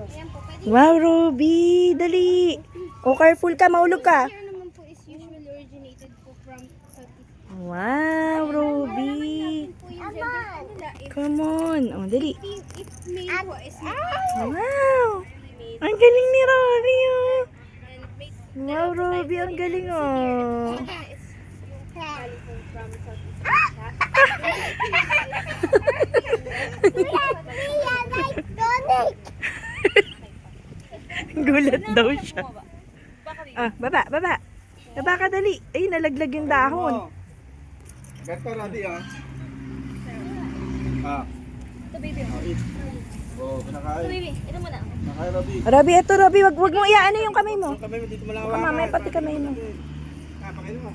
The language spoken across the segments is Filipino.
Ayan po, pwede. Wow, Ruby. Dali. O, careful ka. Maulog ka. Here naman po is usually originated po from Southeast. Wow, Ruby. Po yung gender po nila. Come on. O, dali. If male po is Wow. Ang galing ni Ruby, oh. and mate Wow, Ruby. Ang galing, oh. is yung galing po from Southeast Asia. Gulat daw siya. Ah, baba, baba. Baba ka, dali. Ay, nalaglag yung dahon. Ganito, Rodi, ah. Ah. Ito baby. Oh, kinakain. Baby, ito muna. Kinakain, Rodi. Ruby, eto, Ruby. Wag mo iyaano yung kamay mo. Yung kamay mo, dito mo lang Baka mamaya pati kamay mo. Kapakain mo.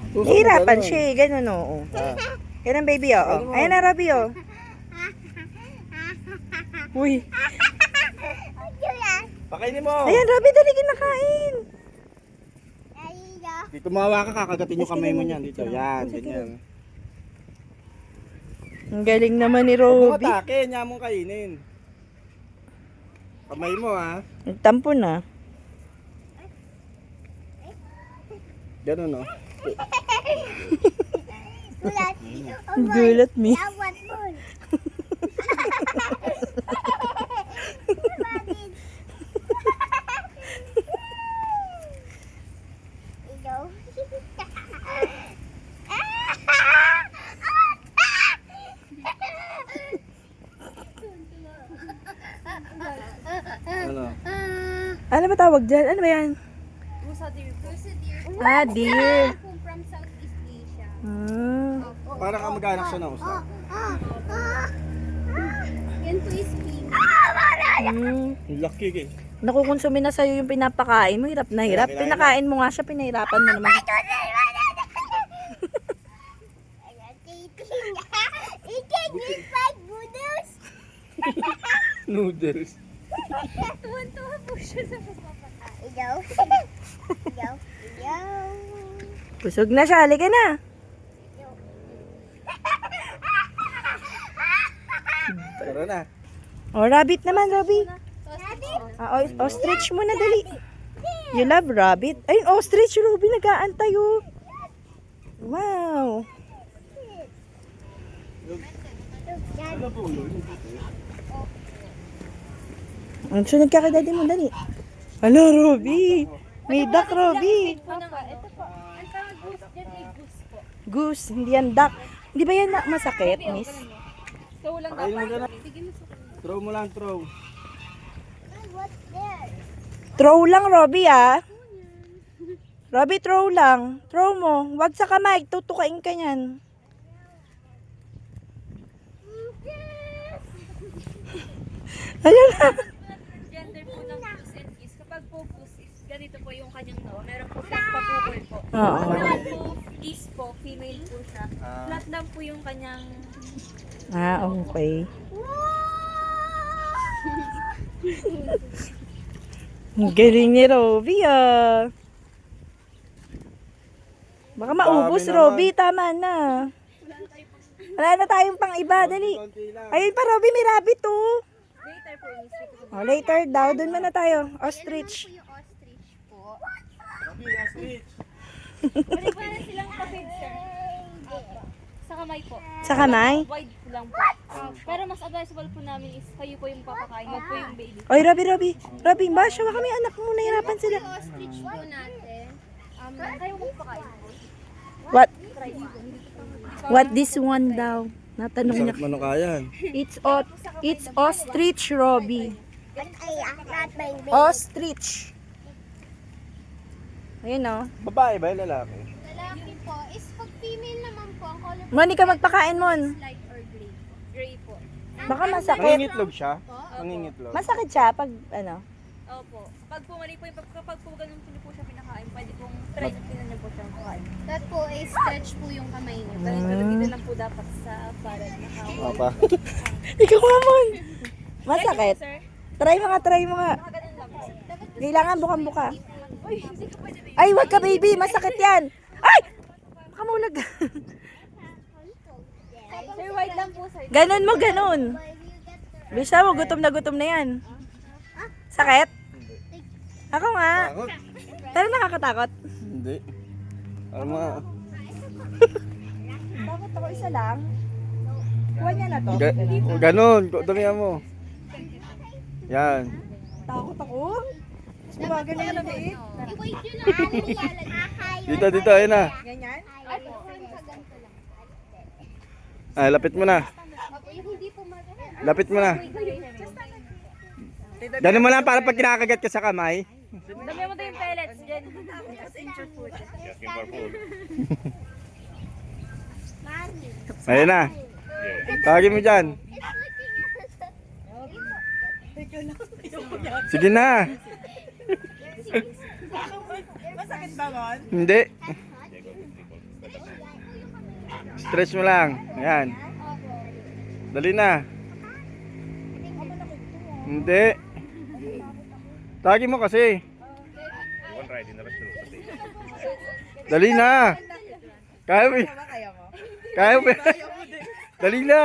Nahihirapan siya eh. Ganun, oo. Yan ang baby, oo. Ayan na, Ruby, oh. Uy. Pakainin mo. Ayan, Ruby, dali kinakain. Dito mawa ka, kakagatin yung kamay mo niyan. Dito, yan, ganyan. Ang galing naman ni Huwag mo Ruby. atake, niya mong kainin. Kamay mo, ha. Nagtampo na. Ganun, no. Gulat me. Ano? Ano ba tawag dyan? Ano ba yan? Musa deer po. Musa deer. Ah, deer. Po from Southeast Asia. Parang kamag-anak siya ng usa. Yan po is female. Lucky, eh. Nakukonsume na sa'yo yung pinapakain mo. Hirap na hirap. Pinakain mo nga siya, pinahirapan mo naman. Noodles. Tuwan-tuwa po siya sa pagpapakain. Busog na siya. Halika na. Tara na. O, rabbit naman, Ruby. Ah, ostrich muna, dali. You love rabbit? Ayun, ostrich, Ruby. Nag-aantay, oh. Wow. Ano po yun? Ang sunod ka kay daddy mo, dali. Hello, Ruby. May duck, Ruby. Ito po. Ang tawag goose dyan ay goose po. Goose, hindi yan duck. Hindi ba yan masakit, miss? So, walang Pakainin mo dapat. na. Bigyan mo sa Throw mo lang, throw. Throw lang, Ruby, ah. Ruby, throw lang. Throw mo. Wag sa kamay. Tutukain ka yan. Ayun na. gender po ng goose and geese. Kapag po goose is ganito po yung kanyang noo. Meron po siyang papukol po. Oo. Kapag po geese po, female po siya. Flat lang po yung kanyang Ah, okay. Ang galing ni Ruby, ah. Baka maubos, Dami naman. Ruby. Tama na. Wala na tayong pang iba. Dali. Konti lang. Ayun pa, Ruby. May rabbit, oh. later po yung stick. Oh, later daw. Doon muna tayo. Ostrich. Yung ostrich po. Sabi, last reach. Pwede pa na silang kapid, sir. Sa kamay po. Sa kamay? Wide lang po. Pero mas advisable po namin is kayo po yung papakain. Wag po yung baby. Oy, Ruby. Ruby, basya ka kami. Anak mo. Nahirapan sila. Yung ostrich po natin. Kayo magpakain po. What? Try po. What this one daw? Natanong niya. Sarap manukayan. It's ostrich, Ruby. Ostrich. Ayun, oh. Babae ba yung lalaki? Lalaki po is pag female naman po, ang color po Monica, magpakain mo. is light or gray. Gray po. Baka masakit. Nangingitlog siya? Nangingitlog. Masakit siya pag, ano. Opo. Pag pumali po, kapag po ganun po siya pinakain, pwede pong try niyo po siyang pakain. That po ay stretch po yung kamay niyo. Pero dito lang po dapat sa parang nakawal. Apa? Ikaw naman. Masakit. Sir, Try mo nga. ganun lang. Kailangan buka-buka. Uy, hindi ka pwede baby. Ay, wag ka, baby. Masakit yan. Ay! Makamulag. Sir, wide lang po sir. Ganon mo, ganon. Bisa mo, gutom na yan. Sakit? Ako nga. Takot? Pero nakakatakot. Hindi. Alam mo, Bakit ako isa lang? Kuha niya na to. ganun. Damihan mo. Yan. Takot ako. Bumagal na yung liit. Dito, ayun na. Ganyan? Ah, lapit mo na. Lapit mo na. Ganun mo lang para pag kinakagat ka sa kamay. Dami mo tayo yung pellets dyan. Ayun na. Tawagin mo dyan. Sige na. Masakit ba, Mon? Hindi. Stretch mo lang. Ayan. Dali na. Hindi. Tawagin mo kasi. Dali na. Kaya mo. Kaya mo? Kaya mo. Dali na.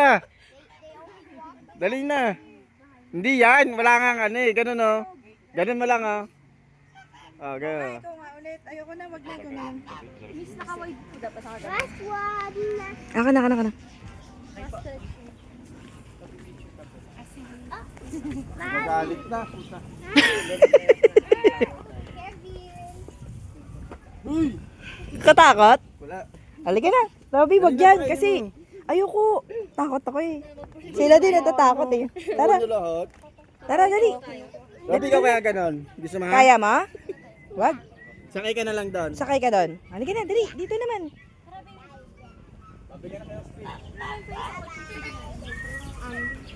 Dali na. Hindi yan. Wala nga ano eh. Ganun oh. Ganun mo lang oh. Oh, ganun. Ito nga ulit. Ayoko na, wag na ito na lang. Miss, naka-wide po dapat sa kanya. Ako na. Magalit na. Uy! Katakot? Wala. Halika na. Robby, wag yan. Kasi ayoko. Takot ako eh. Sila din natatakot eh. Tara, Ano lahat? tara, dali. Sabi ka kaya ganon? Gusto mo ha? Kaya mo? Wag. Sakay ka na lang doon. Sakay ka doon. Halika na, dali. Dito naman.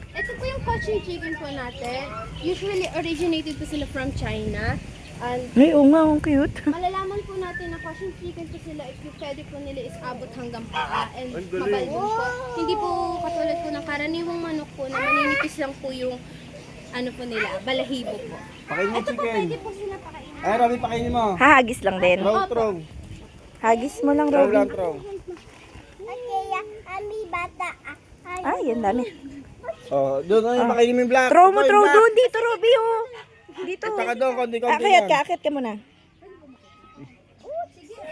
Ito po yung cochin chicken po natin. Usually originated po sila from China. And Ay, oo nga, ang cute. malalaman po natin na cochin chicken po sila if yung pwede po nila is abot hanggang paa and mabalbon po. Hindi po katulad po ng karaniwang manok po na maninipis lang po yung ano po nila, balahibo po. Pakain mo Ito po chicken. pwede po sila pakainin. Ay, Robby, pakainin mo. Hahagis lang din. Throw. Hagis mo lang, Throw Robby. lang, throw. Ay, yan dami. Oh, doon yung pakainin mo yung black. Throw mo, Ito, yung throw black. doon. Dito, Robby, oh. Dito. Saka doon, konti-konti Akit yan. ka, akit ka muna.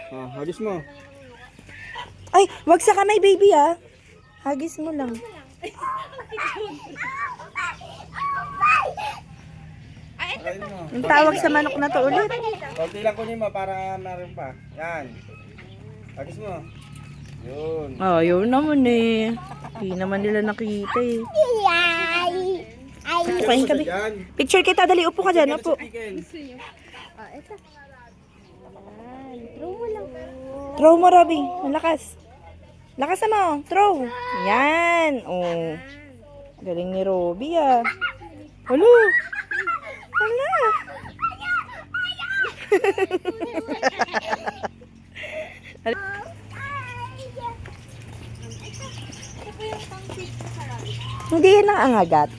Oh, hagis mo. Ay, wag sa kamay, baby, ah. Hagis mo lang. Pakainin mo. Yung tawag sa manok na to ulit. Konti lang kunin mo para meron pa. Yan. Hagis mo. Yun. Oh, yun naman eh. Hindi naman nila nakita eh. Kain ka, Bi. Yan. Picture kita, dali. Upo ka dyan, upo. Chicken. Ah, ito. Ayan. Throw mo lang. Throw mo, Robby. Malakas. Lakas mo. Throw. Yan. Oh. Galing ni Robby ah. Halo. Hala. Hindi yan ang angagat.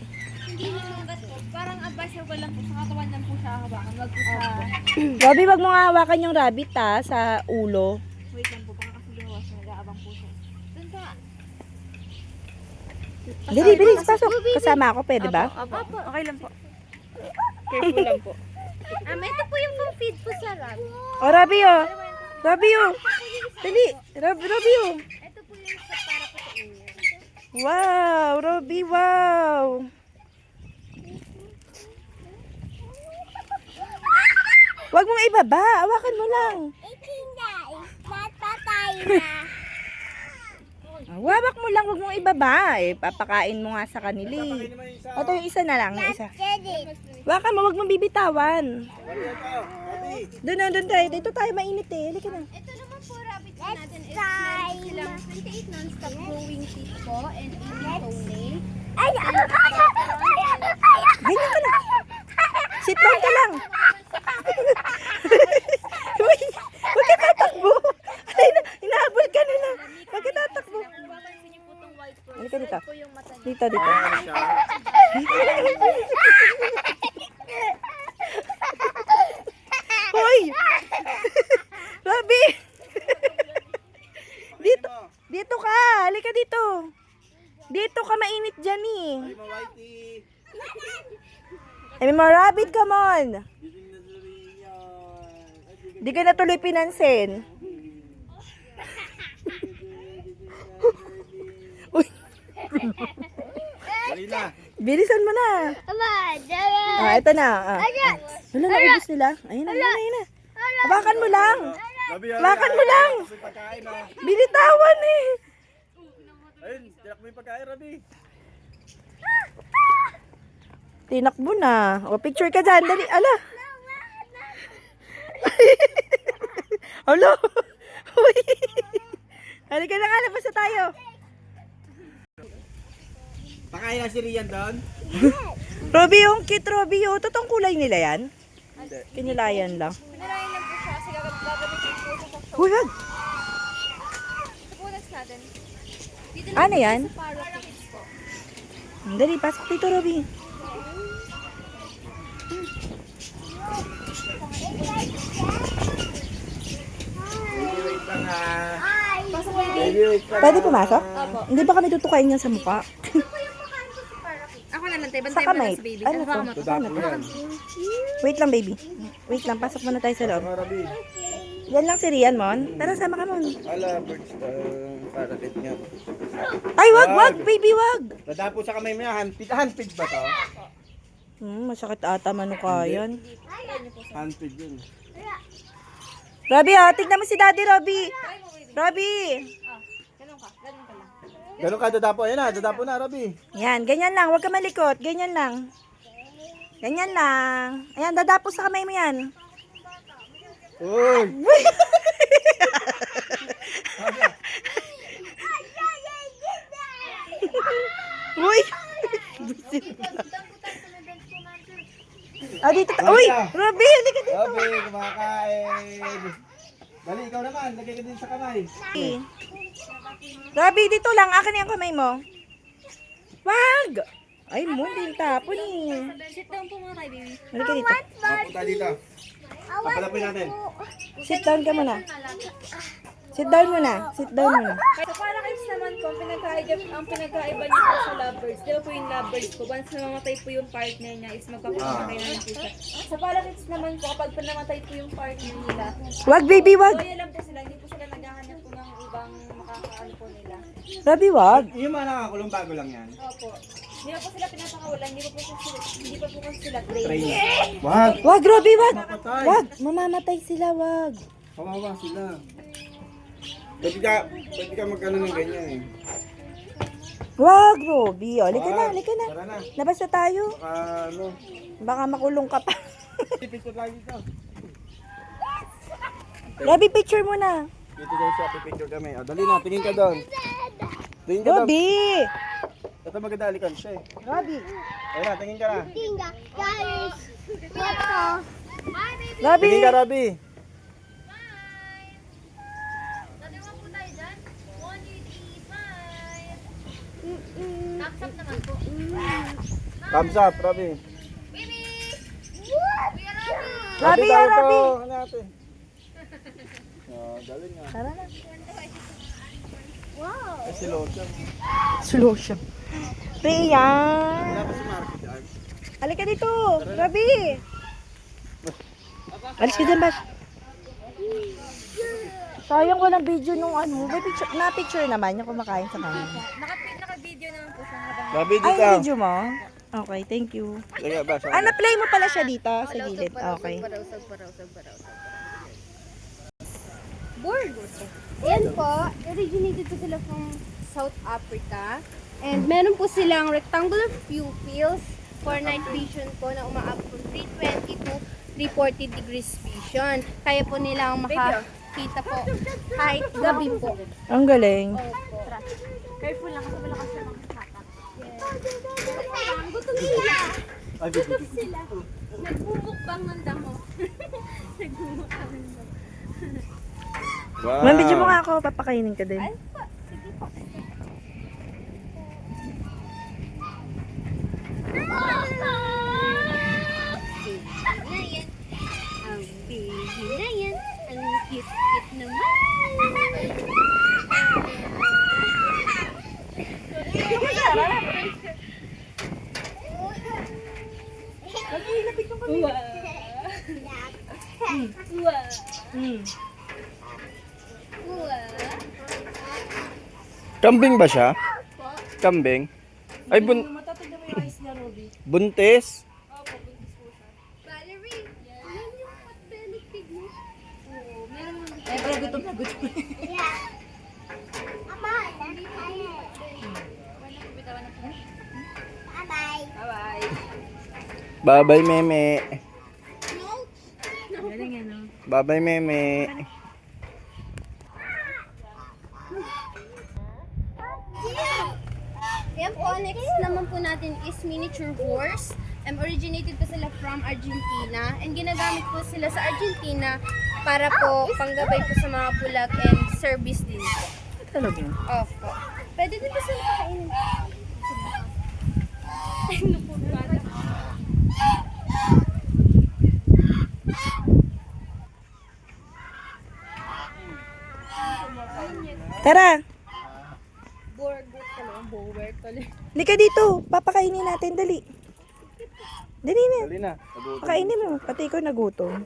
Hindi naman po. Parang advisable lang po. Sa katawan lang po siya hawakan. Wag po sa... Robby, wag mo nga hawakan yung rabbit ha, sa ulo. Wait lang po. Baka kasi gawas na. Nag-aabang po siya. Doon ka. Dali, bilis, pasok. Kasama ako, pwede ba? Apo. Okay lang po. Careful lang po. Ito po yung pang-feed po sa rab. Oh, Robby oh. Robby oh. Dali. Robby oh. Ito po yung sa para po sa inyo. Wow, Robby, wow. Wag mong ibaba, hawakan mo lang. Wawak mo lang, wag mong ibaba. Eh, papakain mo nga sa kanila eh. Pakainin mo yung isa. Ito yung isa na lang, yung isa. Wakan mo, wag mong bibitawan. Doon tayo. Dito tayo mainit eh. Halika na. Ito naman po rabbit po natin is meron silang 28 non-stop growing teeth po and 18 toenail. Ganyan ka lang. Sit down ka lang. Uy, huwag ka tatakbo. Ay, inahabol ka na lang. Huwag ka tatakbo. Papansin niyo po itong white pearl. Halika dito. Po yung mata niya. Dito. Hoy! Robby! Dito ka! Halika dito! Dito ka mainit dyan eh. Ay, mawaiti. Ay, mga rabbit, come on. Gising na si Rian. Di ka na tuloy pinansin. Uy, Dali na. bilisan mo na. Ito na. Wala na, ubus nila. Ayun na, ayun na, ayun na. Hawakan mo lang. Rabi, Hawakan mo lang. May pagkain na. Binitawan eh. Ayun, tiyak mo yung pagkain, Rabi. Tinakbo na. O, picture ka dyan. Dali. Ala. Alo. Uy. Halika na nga. Labas na tayo. Pakain na si Rian doon? Robby, yung cute Robby. Oh. Totoong kulay nila yan? Kinulayan lang. Pinarayan lang po siya kasi gagamitin po siya sa show. Uy, wag. Sa punas natin. Dito Ano yan? sa para kids po. Dali, pasok dito, Robby. Baby, wait lang ha. Pasok po yung Baby, wait lang. Pwede pumasok? Opo. Hindi ba kami tutukain yan sa mukha? Ako na lang tayo. Sa Bantay mo kamay. lang sa baby. Ano to? Hawakan mo to. Tadapo yan. Wait lang, baby. Wait lang, pasok muna tayo sa loob. Mga Rabi. Yan lang si Rian, Mon. Tara, sama ka, Mon. Ala, birds. Parakit nga. Ay, wag, baby, wag. Tadapo sa kamay mo yan. Handpid ba to? Masakit ata manukayan. Handpid yun. Robby, ha, tignan mo si Daddy, Robby. Robby. Ganun ka. Ganun ka lang. Ganun ka, dadapo. Ayan na, dadapo na, Rabi. Yan, ganyan lang. Huwag ka malikot. Ganyan lang. Ganyan lang. Ayan, dadapo sa kamay mo yan. Uy! Uy! Dito ka. Uy! Robby, hindi ka dito. Rabi, kumakain. Dali, ikaw naman. Lagay ka din sa kamay. Robby, dito lang. Akin yung kamay mo. Wag! Ay, mo, din tapon eh. Sit down po muna tayo, baby. Halika dito. Punta dito. Papalapin natin. Sit down ka muna. Sit down muna. Sit down muna. Sa para kids naman po, ang pinagkaiba niyo po sa lovebirds. Di ba po yung lovebirds po, once namamatay po yung partner niya is magpapamatay na lang po siya. Sa para kids naman po, kapag namatay po yung partner nila, Wag, baby, wag. loyal lang po sila, hindi po sila naghahanap po ng ibang makakaano po nila. Robby, wag. Yung mga nakakulong bago lang yan. Opo. Hindi pa po sila pinapakawalan, hindi pa po kasi sila trained. Train. Wag! Wag, Robby, wag. Mapatay. Wag, mamamatay sila, wag. Kawawa sila. Pwede ka magkano ng ganyan eh. Wag, Robby. O, halika na, halika na. Tara na. Labas na tayo. Ano? Baka makulong ka pa. Picture lang dito. Robby, picture mo na. Dito daw siya, pipicture kami. O, dali na, tingin ka doon. Tingin ka doon. Robby! Ito maganda alikan siya eh. Robby! Ayun na, tingin ka na. Robby! Tingin ka, Robby. Thumbs up naman po. Thumbs up, Robby. Robby, tayo Robby. to. Ano natin? Galing nga. Tara na. Ay, si Lotion. Slow siya. Rian! Wala pa si Marky dyan. Halika dito! Robby! Alis ka dyan, Bash. Sayang walang video nung ano. May picture, na-picture naman yung kumakain sa kanya. Naka-video naman po siya habang Robby, Ay, dito. video mo? Okay, thank you. Lagay ba? Ah, na-play mo pala siya dito sa gilid. Okay. Board. Ayan po, originated po sila from South Africa. And meron po silang rectangular pupils for night vision po na umaabot from 320 to 340 degrees vision. Kaya po nilang makakita po kahit gabi po. Ang galing. careful lang kasi malakas na mga hatak. Gutom sila. Ay, dito. Sila. Nagbumukbang ng damo. Nagbumukbang ng damo. Wow. May video mo nga ako, papakainin ka din. Ang baby na yan. Ang cute-cute naman. Kambing ba siya? Kambing? Ay, Matatanda mo yung eyes niya, Robby. buntis? Valerie, yan yung potbelly pig mo. Oo, meron mo. Eh, pero gutom na gutom. Bye-bye. Bye-bye, meme. Galing yan, no? Bye-bye, meme. Yan po, next naman po natin is miniature horse. Originated po sila from Argentina and ginagamit po sila sa Argentina para po panggabay po sa mga bulag and service din po. Talaga. Opo. Pwede din po sila kainin. Ano po pala? Tara, Burger pala, bower pala. halika dito. Papakainin natin, dali. Dali na. Dali na. Pakainin mo. Pati ikaw nagutom.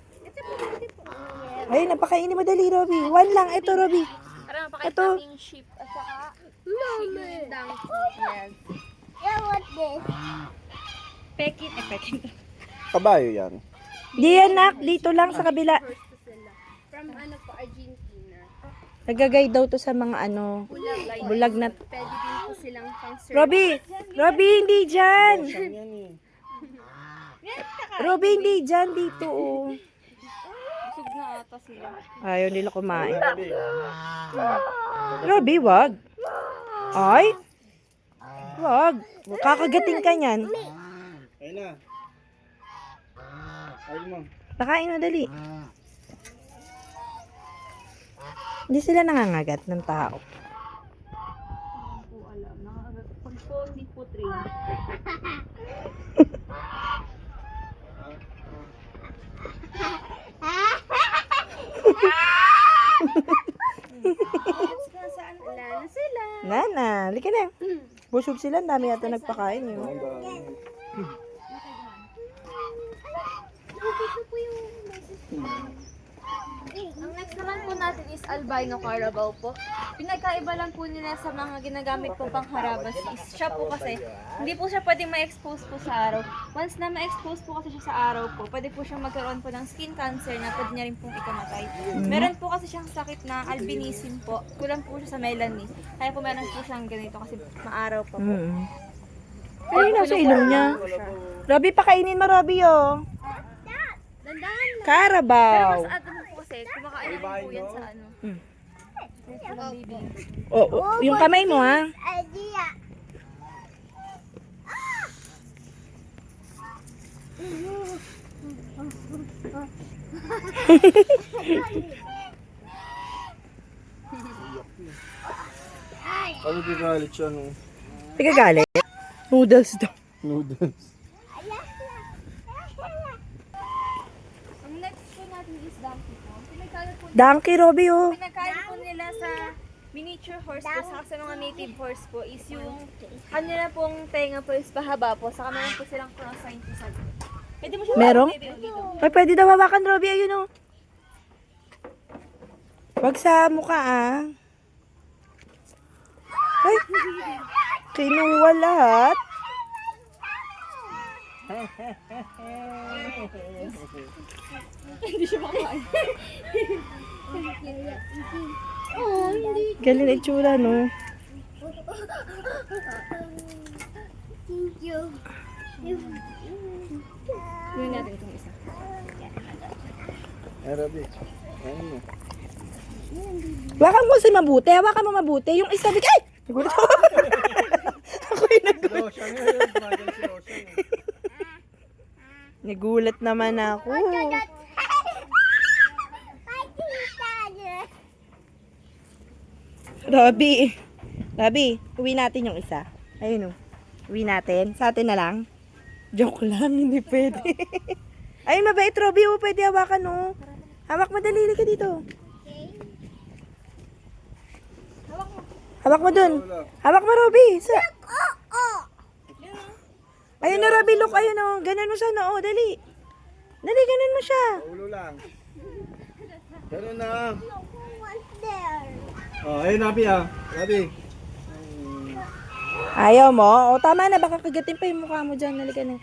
Ayun, napakainin mo dali, Robby. One lang. Ito, Robby. Para mapakita Ito. namin yung sheep at saka sheep donkey. Yes. Pekit. Pekit. Kabayo yan. Di yan, nak. Dito lang sa kabila. First po sila. From ano po, Argentina. Nagagay daw to sa mga ano, bulag na. Pwede din po silang pang service. Robby, hindi dyan. Yan eh. Robby, hindi dyan. Dito, oh. Busog na ata sila. Ayaw nila kumain. Robby, wag. Ay. Wag. Kakagating ka niyan. Ayun na. Ayun mo. Pakain mo, dali. Hindi sila nangangagat ng tao. Po alam. Pag po hindi po train. Wala na sila. Nana, halika na. Busog sila. Ang dami yata nagpakain yun. Ito po yung Ang next naman po natin is albino carabao po. Pinagkaiba lang po nila sa mga ginagamit po pang harabas is siya po kasi hindi po siya pwedeng ma-expose po sa araw. Once na ma-expose po kasi siya sa araw po, pwede po siyang magkaroon po ng skin cancer na pwede niya rin pong ikamatay. Meron po kasi siyang sakit na albinism po. Kulang po siya sa melanin. Kaya po meron po siyang ganito kasi maaraw pa po. Ay, nasa ilong niya. Robby, pakainin mo, Robby, oh. dandahan na. Pero Carabao. mas ato po kasi, kumakain naman po yan sa ano. Oh, yung kamay mo, ha? Ano gagalit siya no? Nagagalit? Noodles daw. Noodles. Ang next po natin is donkey po. Pinagkain po Donkey, Robby, oh. pinagkain po nila sa miniature horse po saka sa mga native horse po is yung kanila pong tenga po is pahaba po saka meron po silang cross sign po sa pwede mo siya Meron? baby, oh, dito. Ay, pwede daw hawakan, Robby, ayun, oh. Wag sa mukha, ah. Ay, kinuha lahat. Hindi siya makain. Oh, hindi. Galing na itsura, no? Thank you. Gawin natin itong isa. Eh, Rabi. Ayun mo. Hawakan mo kasi mabuti. Hawakan mo mabuti. Yung isa, ay! Nagulat ako. Ako yung nagulat. Lotion yun. Gumagano si Lotion. Nagulat naman ako. Robby. Robby, uwi natin yung isa. Ayun, oh. Uwi natin. Sa atin na lang. Joke lang, hindi pwede. Ayun, mabait, Robby. Oh, pwede hawakan, oh. Hawak mo, dali ka dito. Hawak mo dun. Hawak mo, Robby. Ayun na, Robby, look. Ayun, oh. Ganun mo sana, oh. Dali. Dali, ganun mo siya. Ulo lang. Ganun na. Oh, ayun, Rabi ah. Rabi. Ayaw mo? O, tama na. Baka kagatin pa yung mukha mo dyan. Halika na.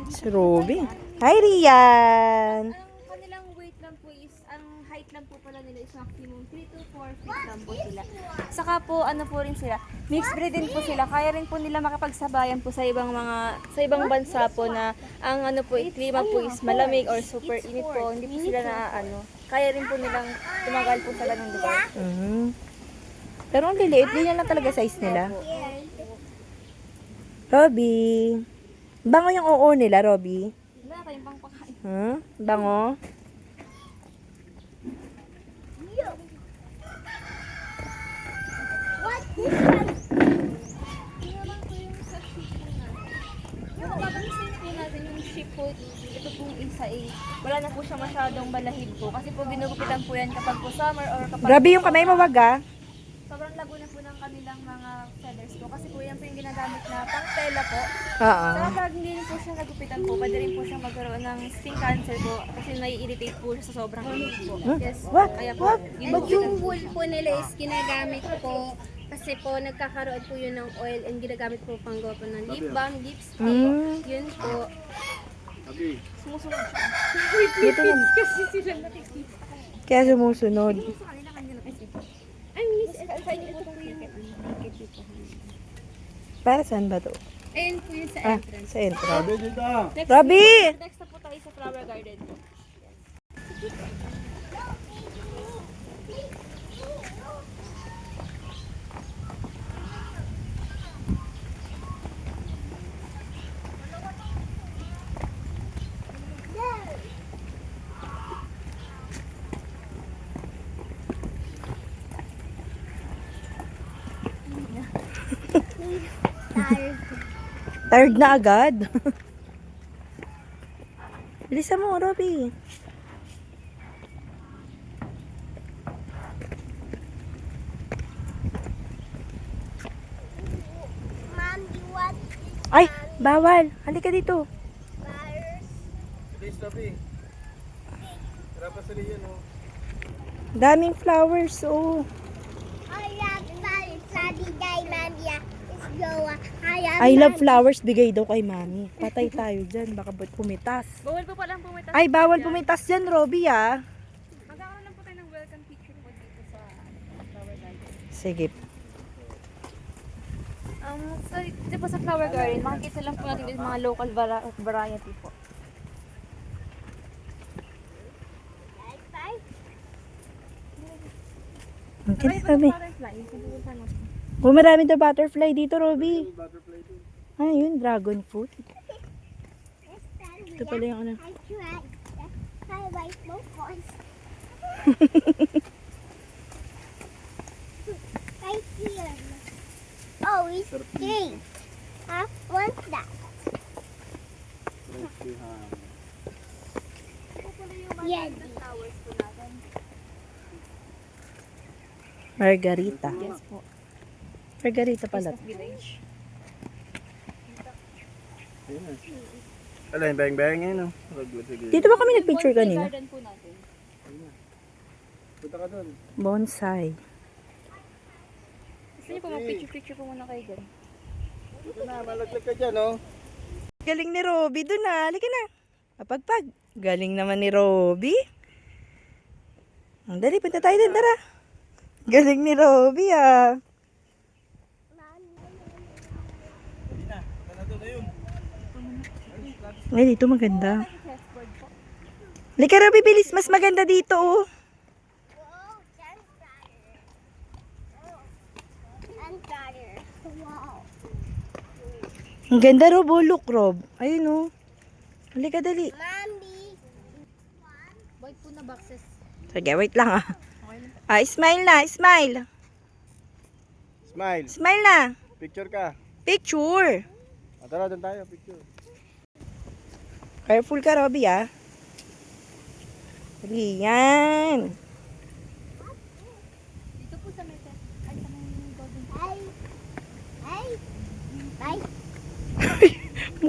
Si Ruby. Hi, Rian! Ang kanilang weight lang po is, ang height lang po pala nila is maximum 3 to 4 feet lang po sila. Saka po, ano po rin sila, mixed breed din po sila. Kaya rin po nila makapagsabayan po sa ibang bansa po na ang ano po, klima po is malamig or super init po. Hindi po sila na kaya rin po nilang tumagal po sa ganung lugar. Mhm. Pero ang liliit. Di yan lang talaga size nila. Robby. Bango yung oo nila, Robby. Wala tayong pang pakain. Bango. Yung babansin po natin yung sheep po, ito pong isa wala na po siya masyadong balahid po. Kasi po ginugupitan po yan kapag po summer or kapag Robby, yung kamay mo wag ah. sobrang lago na po ng kanilang mga feathers po. Kasi po yan po yung ginagamit na pang tela po. Oo. Saka pag hindi rin po siya nagupitan po, pwede rin po siyang magkaroon ng skin cancer po. Kasi nai-irritate po siya sa sobrang init po. Yes. Wag. Kaya po, And yung wool po nila is ginagamit po kasi po nagkakaroon po yun ng oil and ginagamit po pang gawa po ng lip balm, lipstick. Yun po. Rabi. sumusunod siya. Dito na. Kasi sila nakikita. Kaya sumusunod. Sa kanila kanya na kasi. Ay, miss, Sa inyo po itong naked dito. Para saan ba to? ayun po yun sa Ah, entrance. sa entrance. Rabi dito. Robby! Next na po tayo sa flower garden po. Tired na agad. Bilisan mo, Robby. Mom, you want Ay, bawal. Halika dito. flowers? Please, Rabi. Tara pa sa liyan, oh. Daming flowers, oh. I love flowers. Sabi day, Mandia. Let's go. I love flowers. Bigay daw kay mami. Patay tayo dyan. Baka ba't pumitas. Bawal po palang pumitas. Ay, bawal pumitas dyan, Robby, ah. Magkakaroon lang po tayo ng welcome picture po dito sa flower garden. Sige. Dito po sa flower garden, makikita lang po natin yung mga local variety po. Ang ganda, Robby. Butterfly, yung pupunta natin. Oh, marami daw butterfly dito, Robby. Butterfly dito. Ah, yun, dragon fruit. Ito pala yung ano. I tried. I like both ones. Right here. Oh, it's green. I want that. Yeah. Flowers po natin. Margarita. Yes po. Margarita pala. Christmas village. Ala, yung bang-bang yun, oh. Sige. Dito ba kami nagpicture kanina? Garden po natin. Punta ka doon. Bonsai. Gusto niyo po mag-picture po muna kayo dyan. Dito na, malaglag ka dyan, oh. Galing ni Robby dun ah. Halika na. Papagpag. Galing naman ni Robby. Ang dali, punta tayo dun, tara. Galing ni Robby ah. Ay, dito maganda. Halika Robby, bilis. Mas maganda dito oh. Wow. Ang ganda Rob, oh. Look Rob. Ayun oh. Halika dali. Mommy. White po na boxes. Sige, wait lang ah. Ah, smile na, smile. Smile. Smile na. Picture ka. Picture. Tara, doon tayo, picture. Careful ka, Robby, ah. Dali, yan. Dito po sa may ay sa may golden. Hey. Hey.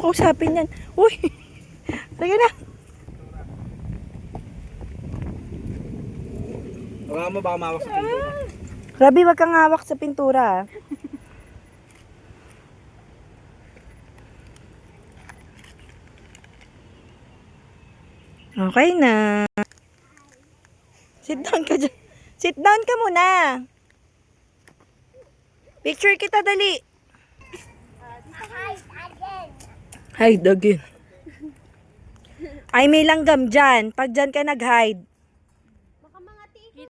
mo kausapin yan. Uy! Sige na. Huwag mo baka mawak sa pintura. Grabe, wag kang hawak sa pintura. Okay na. Sit down ka dyan. Sit down ka muna. Picture kita, dali. Hide again. Ay, may langgam dyan. Pag dyan ka nag-hide,